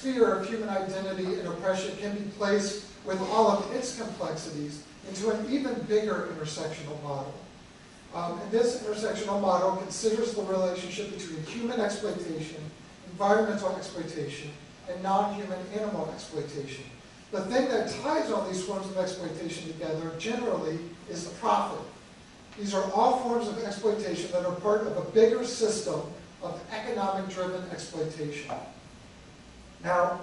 sphere of human identity and oppression can be placed with all of its complexities into an even bigger intersectional model. And this intersectional model considers the relationship between human exploitation, environmental exploitation, and non-human animal exploitation. The thing that ties all these forms of exploitation together generally is the profit. These are all forms of exploitation that are part of a bigger system of economic-driven exploitation. Now,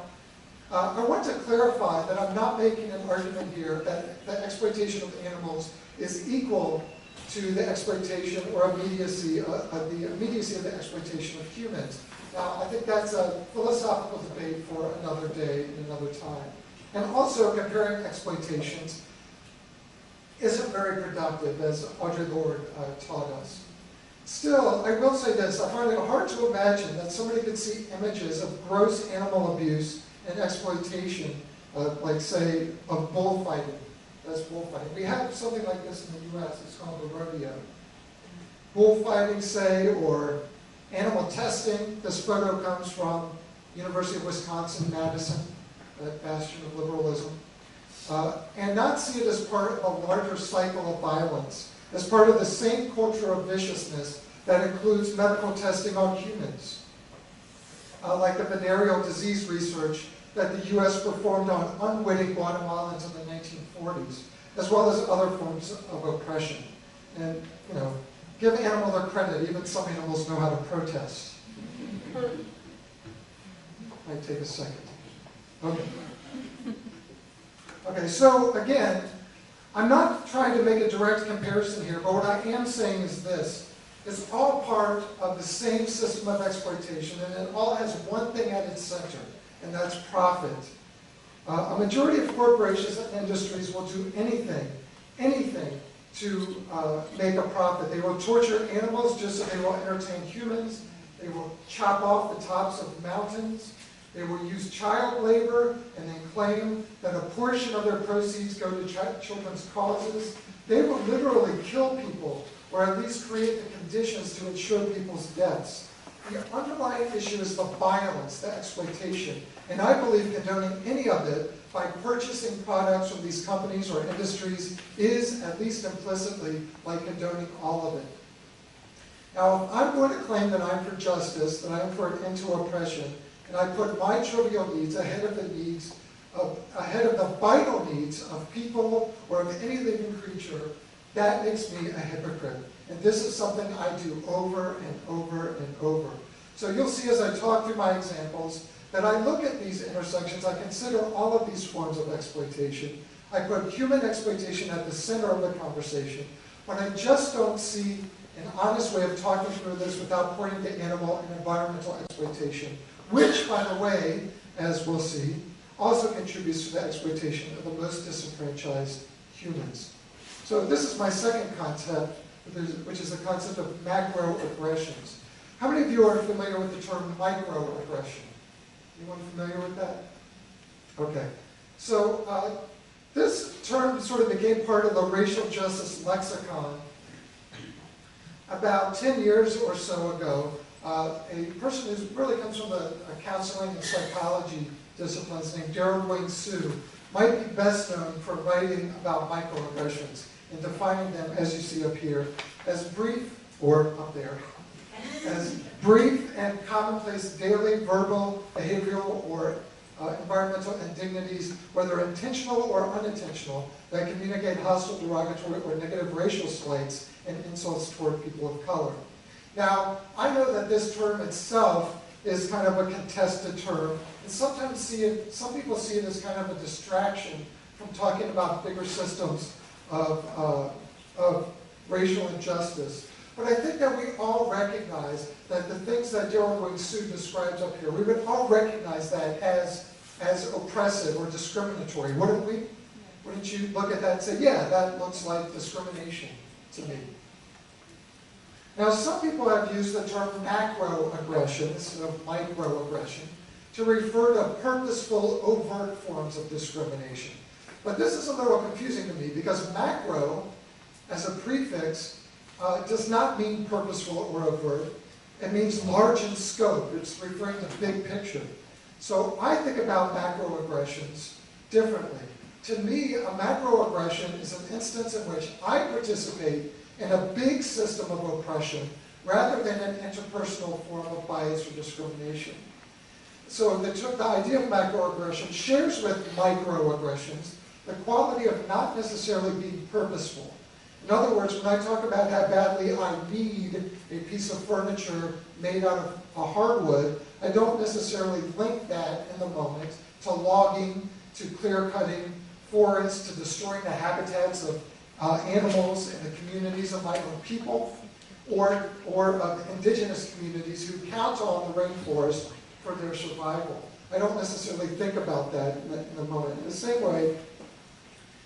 I want to clarify that I'm not making an argument here that the exploitation of animals is equal to the exploitation or immediacy, the immediacy of the exploitation of humans. Now, I think that's a philosophical debate for another day and another time. And also, comparing exploitations isn't very productive, as Audre Lorde taught us. Still, I will say this, I find it hard to imagine that somebody could see images of gross animal abuse and exploitation, like say, of bullfighting. That's bullfighting. We have something like this in the US, it's called the rodeo. Bullfighting, say, or animal testing. This photo comes from University of Wisconsin-Madison, that bastion of liberalism. And not see it as part of a larger cycle of violence, as part of the same culture of viciousness that includes medical testing on humans, like the venereal disease research that the U.S. performed on unwitting Guatemalans in the 1940s, as well as other forms of oppression. And, you know, give animals their credit, even some animals know how to protest. Might take a second. Okay. Okay, so again, I'm not trying to make a direct comparison here, but what I am saying is this. It's all part of the same system of exploitation, and it all has one thing at its center, and that's profit. A majority of corporations and industries will do anything to make a profit. They will torture animals just so they will entertain humans. They will chop off the tops of mountains. They will use child labor and then claim that a portion of their proceeds go to children's causes. They will literally kill people, or at least create the conditions to ensure people's deaths. The underlying issue is the violence, the exploitation. And I believe condoning any of it by purchasing products from these companies or industries is, at least implicitly, like condoning all of it. Now, if I'm going to claim that I'm for justice, that I'm for an end to oppression, and I put my trivial needs ahead of the vital needs of people or of any living creature, that makes me a hypocrite. And this is something I do over and over and over. So you'll see as I talk through my examples that I look at these intersections, I consider all of these forms of exploitation. I put human exploitation at the center of the conversation, but I just don't see an honest way of talking through this without pointing to animal and environmental exploitation, which, by the way, as we'll see, also contributes to the exploitation of the most disenfranchised humans. So this is my second concept, which is the concept of macroaggressions. How many of you are familiar with the term microaggression? Anyone familiar with that? Okay. So this term sort of became part of the racial justice lexicon about 10 years or so ago. A person who really comes from the counseling and psychology disciplines named Darrell Wayne Sue might be best known for writing about microaggressions and defining them, as you see up here, as brief, or up there, as brief and commonplace daily verbal, behavioral, or environmental indignities, whether intentional or unintentional, that communicate hostile, derogatory, or negative racial slights and insults toward people of color. Now, I know that this term itself is kind of a contested term, and sometimes some people see it as kind of a distraction from talking about bigger systems of racial injustice. But I think that we all recognize that the things that Darrell Wayne Sue describes up here, we would all recognize that as oppressive or discriminatory, wouldn't we? Wouldn't you look at that and say, yeah, that looks like discrimination to me? Now, some people have used the term macroaggression instead of microaggression to refer to purposeful, overt forms of discrimination. But this is a little confusing to me because macro, as a prefix, does not mean purposeful or overt. It means large in scope. It's referring to big picture. So I think about macroaggressions differently. To me, a macroaggression is an instance in which I participate in a big system of oppression rather than an interpersonal form of bias or discrimination. So the idea of macroaggression shares with microaggressions the quality of not necessarily being purposeful. In other words, when I talk about how badly I need a piece of furniture made out of a hardwood, I don't necessarily link that in the moment to logging, to clear-cutting forests, to destroying the habitats of animals and the communities of my own people, or of indigenous communities who count on the rainforest for their survival. I don't necessarily think about that in the moment. In the same way,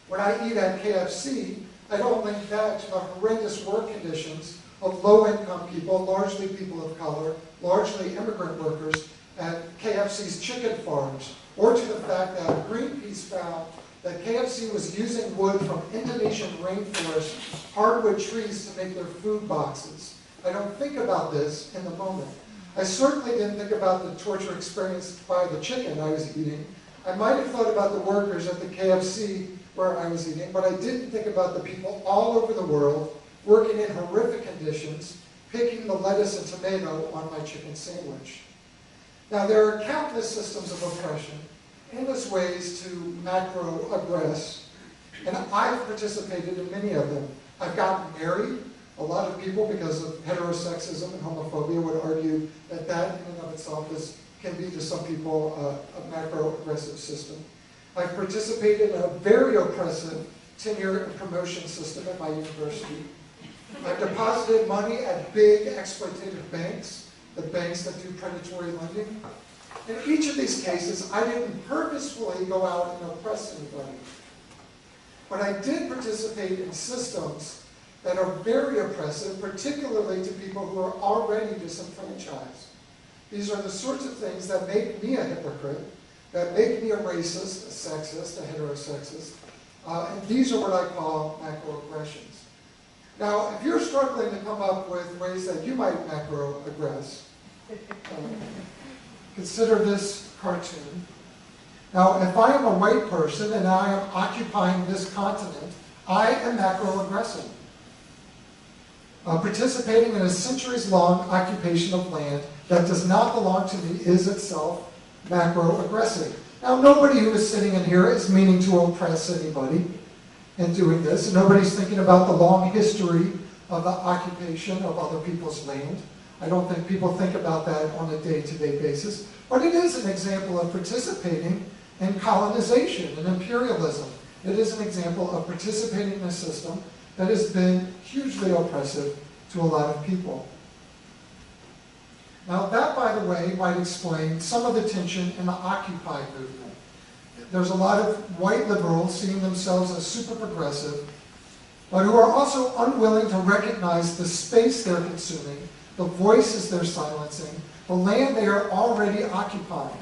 when I eat at KFC, I don't link that to the horrendous work conditions of low-income people, largely people of color, largely immigrant workers, at KFC's chicken farms, or to the fact that Greenpeace found that KFC was using wood from Indonesian rainforest, hardwood trees, to make their food boxes. I don't think about this in the moment. I certainly didn't think about the torture experienced by the chicken I was eating. I might have thought about the workers at the KFC where I was eating, but I didn't think about the people all over the world working in horrific conditions, picking the lettuce and tomato on my chicken sandwich. Now, there are countless systems of oppression, endless ways to macro-aggress, and I've participated in many of them. I've gotten married. A lot of people, because of heterosexism and homophobia, would argue that that in and of itself can be to some people a macro-aggressive system. I've participated in a very oppressive tenure and promotion system at my university. I've deposited money at big exploitative banks, the banks that do predatory lending. In each of these cases, I didn't purposefully go out and oppress anybody. But I did participate in systems that are very oppressive, particularly to people who are already disenfranchised. These are the sorts of things that make me a hypocrite, that make me a racist, a sexist, a heterosexist, and these are what I call macroaggressions. Now, if you're struggling to come up with ways that you might macroaggress, consider this cartoon. Now, if I am a white person and I am occupying this continent, I am macroaggressing. Participating in a centuries-long occupation of land that does not belong to me is itself macroaggressive. Now, nobody who is sitting in here is meaning to oppress anybody in doing this. And nobody's thinking about the long history of the occupation of other people's land. I don't think people think about that on a day-to-day basis. But it is an example of participating in colonization and imperialism. It is an example of participating in a system that has been hugely oppressive to a lot of people. Now that, by the way, might explain some of the tension in the Occupy movement. There's a lot of white liberals seeing themselves as super progressive, but who are also unwilling to recognize the space they're consuming, the voices they're silencing, the land they are already occupying.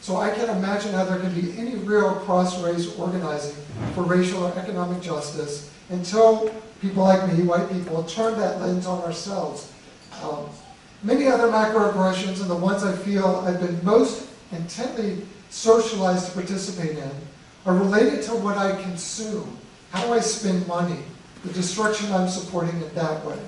So I can't imagine how there can be any real cross-race organizing for racial or economic justice until people like me, white people, turn that lens on ourselves. Many other macroaggressions, and the ones I feel I've been most intently socialized to participate in, are related to what I consume, how I spend money, the destruction I'm supporting in that way.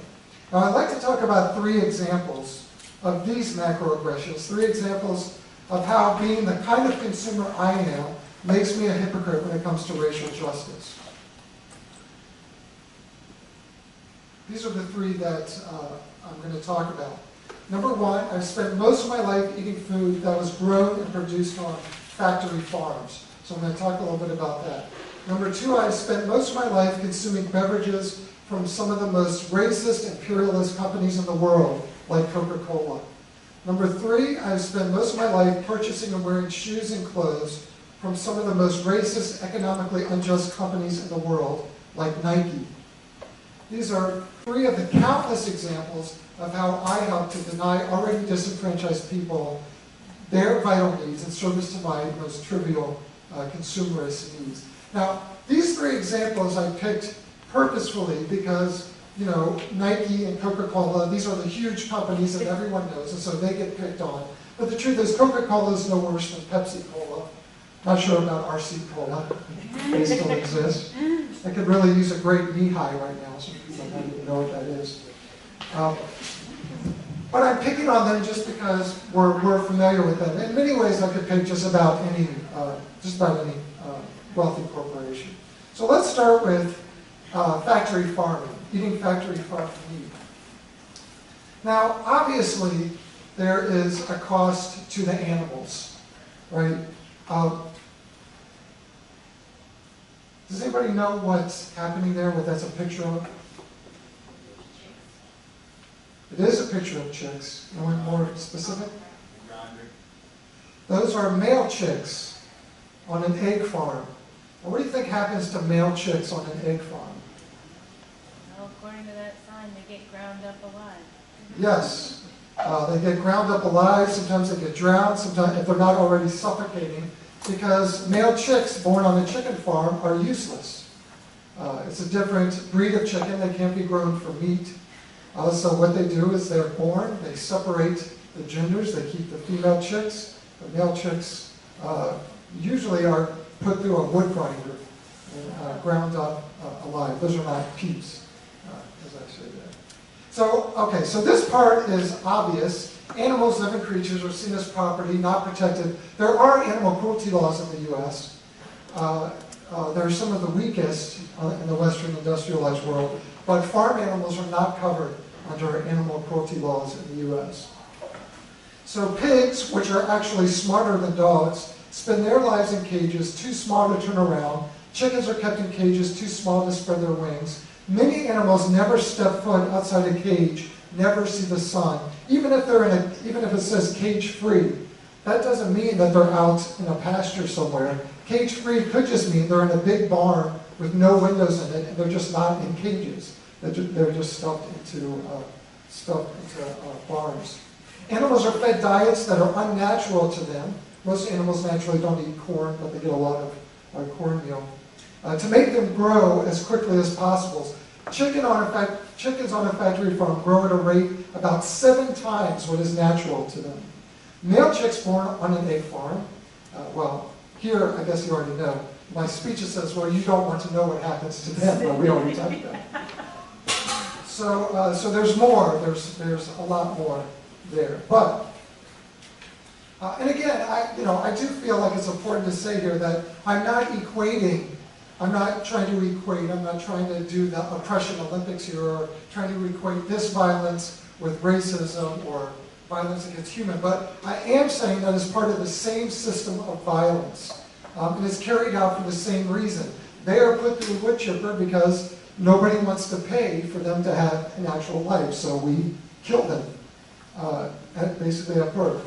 Now I'd like to talk about 3 examples of these macroaggressions, 3 examples of how being the kind of consumer I am makes me a hypocrite when it comes to racial justice. These are the 3 that I'm going to talk about. Number 1, I've spent most of my life eating food that was grown and produced on factory farms. So I'm going to talk a little bit about that. Number 2, I've spent most of my life consuming beverages from some of the most racist, imperialist companies in the world, like Coca-Cola. Number 3, I've spent most of my life purchasing and wearing shoes and clothes from some of the most racist, economically unjust companies in the world, like Nike. These are 3 of the countless examples of how I help to deny already disenfranchised people their vital needs in service to my most trivial consumerist needs. Now, these 3 examples I picked purposefully because, you know, Nike and Coca-Cola, these are the huge companies that everyone knows, and so they get picked on. But the truth is, Coca-Cola is no worse than Pepsi-Cola. Not sure about RC Cola. They still exist. I could really use a great knee high right now, so people don't even know what that is. But I'm picking on them just because we're familiar with them. In many ways, I could pick just about any wealthy corporation. So let's start with factory farming, eating factory farmed meat. Now, obviously, there is a cost to the animals, right? Does anybody know what's happening there, what that's a picture of? It is a picture of chicks. You want more specific? Those are male chicks on an egg farm. Now, what do you think happens to male chicks on an egg farm? Well, according to that sign, they get ground up alive. Yes. They get ground up alive. Sometimes they get drowned. Sometimes, if they're not already suffocating, because male chicks born on a chicken farm are useless. It's a different breed of chicken. They can't be grown for meat. So what they do is they're born, they separate the genders, they keep the female chicks. The male chicks usually are put through a wood grinder and ground up alive. Those are not peeps, as I say there. So, okay, so this part is obvious. Animals, living creatures, are seen as property, not protected. There are animal cruelty laws in the U.S. They're some of the weakest in the Western industrialized world, but farm animals are not covered under animal cruelty laws in the U.S. So pigs, which are actually smarter than dogs, spend their lives in cages too small to turn around. Chickens are kept in cages too small to spread their wings. Many animals never step foot outside a cage, never see the sun. Even if it says cage-free, that doesn't mean that they're out in a pasture somewhere. Cage-free could just mean they're in a big barn with no windows in it, and they're just not in cages. They're just stuffed into barns. Animals are fed diets that are unnatural to them. Most animals naturally don't eat corn, but they get a lot of cornmeal. To make them grow as quickly as possible. Chickens on a factory farm grow at a rate about 7 times what is natural to them. Male chicks born on an egg farm, well, here I guess you already know. My speech says, well, you don't want to know what happens to them, but we already talked about it. So there's more. There's a lot more there. But and again, I do feel like it's important to say here that I'm not trying to equate. I'm not trying to do the oppression Olympics here, or trying to equate this violence with racism or violence against human. But I am saying that it's part of the same system of violence. And it's carried out for the same reason. They are put through wood chipper because nobody wants to pay for them to have an actual life, so we kill them, basically at birth.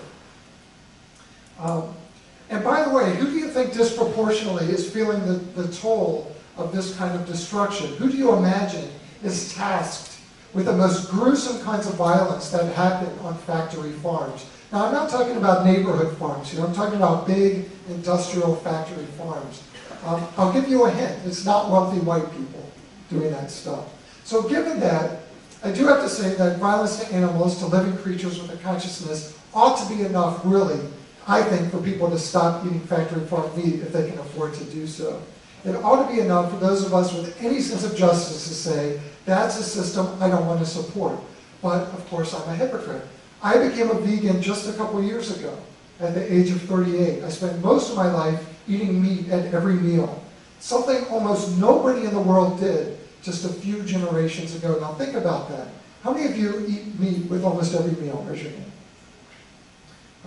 And by the way, who do you think disproportionately is feeling the toll of this kind of destruction? Who do you imagine is tasked with the most gruesome kinds of violence that happen on factory farms? Now, I'm not talking about neighborhood farms here. I'm talking about big industrial factory farms. I'll give you a hint. It's not wealthy white people doing that stuff. So given that, I do have to say that violence to animals, to living creatures with a consciousness, ought to be enough, really, I think, for people to stop eating factory farm meat if they can afford to do so. It ought to be enough for those of us with any sense of justice to say, that's a system I don't want to support. But, of course, I'm a hypocrite. I became a vegan just a couple years ago, at the age of 38. I spent most of my life eating meat at every meal. Something almost nobody in the world did just a few generations ago. Now think about that. How many of you eat meat with almost every meal? Raise your hand.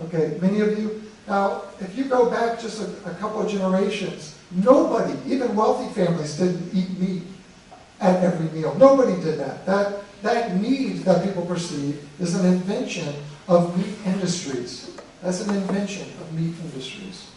Okay, many of you. Now, if you go back just a couple of generations, nobody, even wealthy families, didn't eat meat at every meal. Nobody did that. That need that people perceive is an invention of meat industries. That's an invention of meat industries.